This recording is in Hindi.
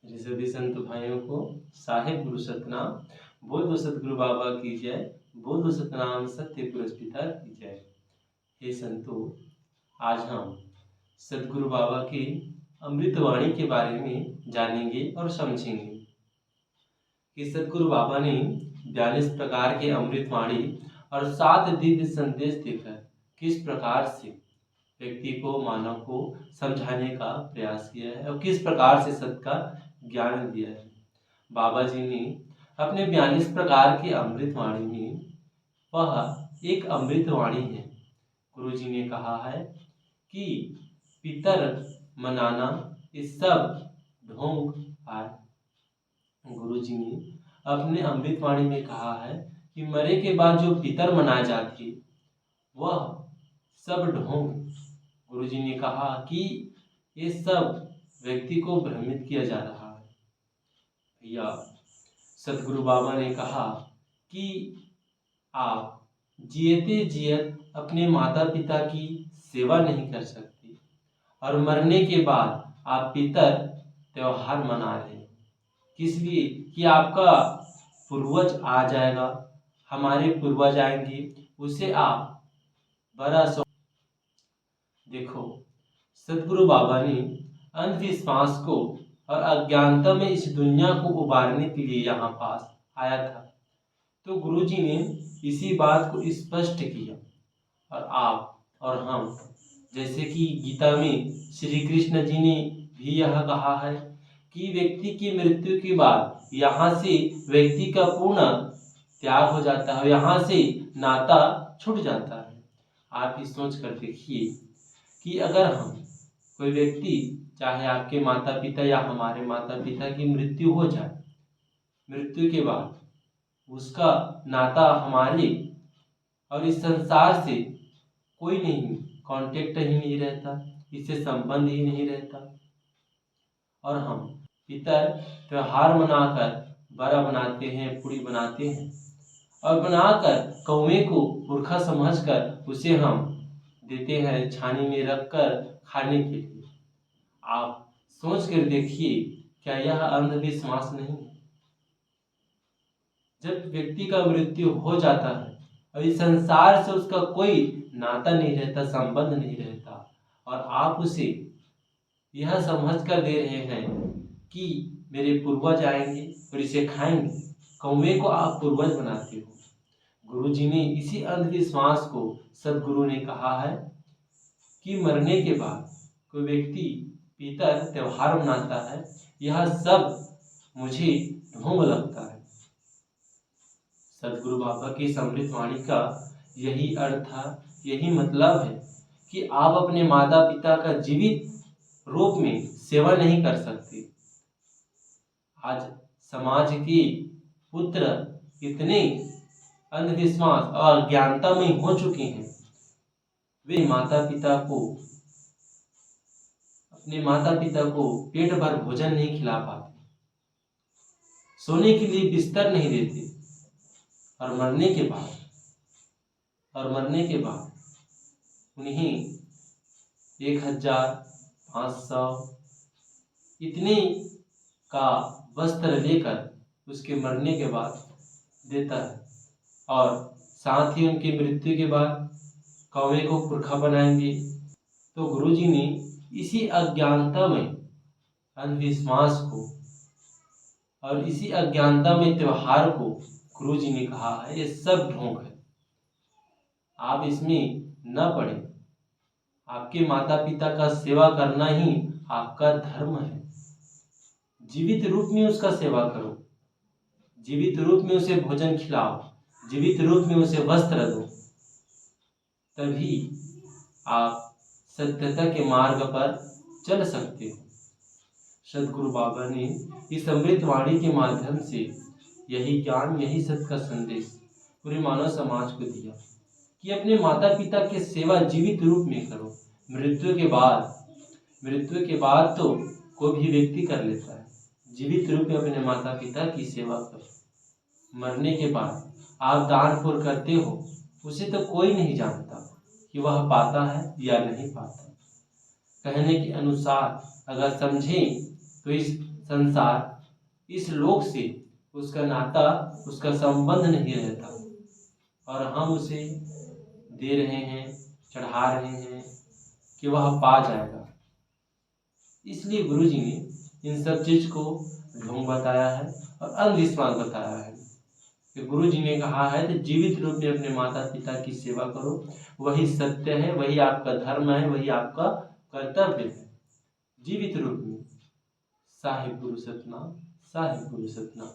मेरे सभी संत भाइयों को साहिब गुरु सतनाम। बोल दो सतगुरु बाबा की जय। बोल दो सतनाम सत्य पुरुष पिता की जय। हे संतो, आज हम सतगुरु बाबा की अमृतवाणी के बारे में जानेंगे और समझेंगे कि सतगुरु बाबा ने 42 प्रकार के अमृतवाणी और 7 दिव्य संदेश देकर किस प्रकार से व्यक्ति को, मानव को समझाने का प्रयास किया है और किस प्रकार से सत्य का ज्ञान दिया है। बाबा जी ने अपने 42 प्रकार की अमृतवाणी में वह एक अमृतवाणी है। गुरु जी ने कहा है कि पितर मनाना इस सब ढोंग है। गुरु जी ने अपने अमृतवाणी में कहा है कि मरे के बाद जो पितर मनाए जाते वह सब ढोंग। गुरु जी ने कहा कि ये सब व्यक्ति को भ्रमित किया जा रहा है। भैया, सतगुरु बाबा ने कहा कि आप जियते जियत अपने माता पिता की सेवा नहीं कर सकते और मरने के बाद आप पितर त्योहार मना रहे हैं। किस लिए? कि आपका पूर्वज आ जाएगा, हमारे पूर्वज आएंगे, उसे आप बड़ा देखो, सतगुरु बाबा ने अंधविश्वास को और अज्ञानता में इस दुनिया को उबारने के लिए यहाँ पास आया था। तो गुरु जी ने इसी बात को स्पष्ट किया और आप और हम, जैसे कि गीता में श्री कृष्ण जी ने भी यह कहा है कि व्यक्ति की मृत्यु के बाद यहाँ से व्यक्ति का पूर्ण त्याग हो जाता है, यहाँ से नाता छूट जाता है। आप ही सोच कर देखिए कि अगर हम कोई व्यक्ति, चाहे आपके माता पिता या हमारे माता पिता की मृत्यु हो जाए, मृत्यु के बाद उसका नाता हमारे और इस संसार से कोई नहीं, कांटेक्ट ही नहीं रहता, इससे संबंध ही नहीं रहता, और हम पितर त्योहार मनाकर बड़ा बनाते हैं, पूरी बनाते हैं और बनाकर कौवे को पुरखा समझकर उसे हम देते हैं छानी में रखकर खाने के लिए। आप सोच कर देखिए, क्या यह अंधविश्वास नहीं है? जब व्यक्ति का मृत्यु हो जाता है और इस संसार से उसका कोई नाता नहीं रहता, संबंध नहीं रहता, और आप उसे यह समझ कर दे रहे हैं कि मेरे पूर्वज आएंगे और इसे खाएंगे, कौवे को आप पूर्वज बनाते हो। गुरु जी ने इसी अंधविश्वास को, सदगुरु ने कहा है कि मरने के बाद कोई व्यक्ति पितर त्योहार मनाता है, यह सब मुझे ढोंग लगता है। सदगुरु बाबा की अमृतवाणी का यही अर्थ था, यही मतलब है कि आप अपने माता पिता का जीवित रूप में सेवा नहीं कर सकते। आज समाज के पुत्र इतने अंधविश्वास और अज्ञानता में हो चुके हैं, वे अपने माता पिता को पेट भर भोजन नहीं खिला पाते, सोने के लिए बिस्तर नहीं देते, और मरने के बाद उन्हें 1500 इतने का वस्त्र लेकर उसके मरने के बाद देता है, और साथ ही उनकी मृत्यु के बाद कौवे को पुरखा बनाएंगे। तो गुरु जी ने इसी अज्ञानता में अंधविश्वास को और इसी अज्ञानता में त्योहार को गुरु जी ने कहा है ये सब ढोंग है, आप इसमें न पड़े। आपके माता पिता का सेवा करना ही आपका धर्म है। जीवित रूप में उसका सेवा करो, जीवित रूप में उसे भोजन खिलाओ, जीवित रूप में उसे वस्त्र दो, तभी आप सत्यता के मार्ग पर चल सकते हो। सदगुरु बाबा ने इस अमृतवाणी के माध्यम से यही ज्ञान, यही सत्य का संदेश पूरे मानव समाज को दिया कि अपने माता पिता की सेवा जीवित रूप में करो। मृत्यु के बाद तो कोई भी व्यक्ति कर लेता है, जीवित रूप में अपने माता पिता की सेवा करो। मरने के बाद आप दान पुण्य करते हो, उसे तो कोई नहीं जानता कि वह पाता है या नहीं पाता। कहने के अनुसार अगर समझें तो इस संसार, इस लोक से उसका नाता, उसका संबंध नहीं रहता, और हम उसे दे रहे हैं, चढ़ा रहे हैं कि वह पा जाएगा। इसलिए गुरु जी ने इन सब चीज को ढोंग बताया है और अंधविश्वास बताया है। कि गुरु जी ने कहा है कि जीवित रूप में अपने माता पिता की सेवा करो, वही सत्य है, वही आपका धर्म है, वही आपका कर्तव्य है। जीवित रूप में। साहिब गुरु सतनाम, साहिब गुरु सतनाम।